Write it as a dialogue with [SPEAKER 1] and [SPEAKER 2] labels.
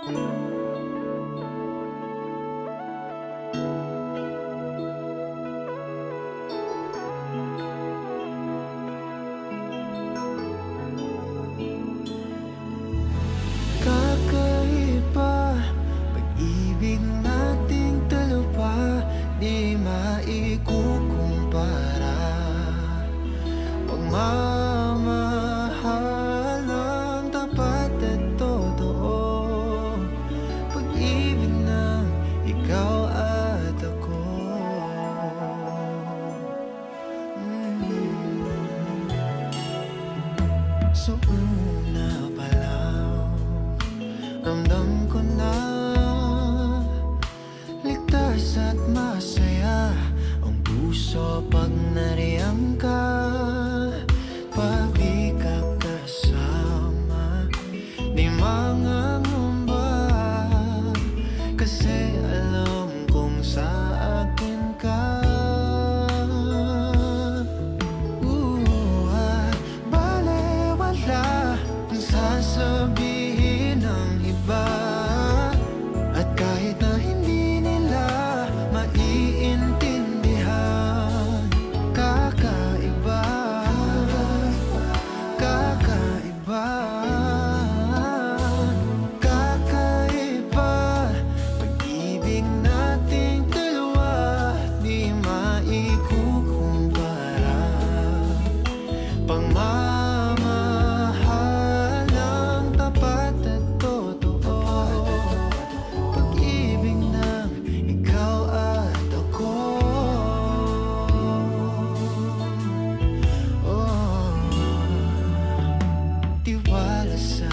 [SPEAKER 1] Kakaiba, pag-ibig nating dalawa, di maikukumpara. Pagmamahal ng tapat at totoo, pag-ibig ng ikaw at ako. So una pa lang, ramdam ko na ligtas at masaya ang puso pag nariyang ka. Pag di ka kasama, di mangangamba, kasi alam kong sa akin ka. Balewala ang sasabihin ng iba, at kahit na hindi nila maiintindihan, kakaiba, kakaiba, kakaiba. Pag-ibig nating dalawa, di maikukumpara. Pagmamahal ng tapat at totoo, pag-ibig ng ikaw at ako. Oh, tiwala sa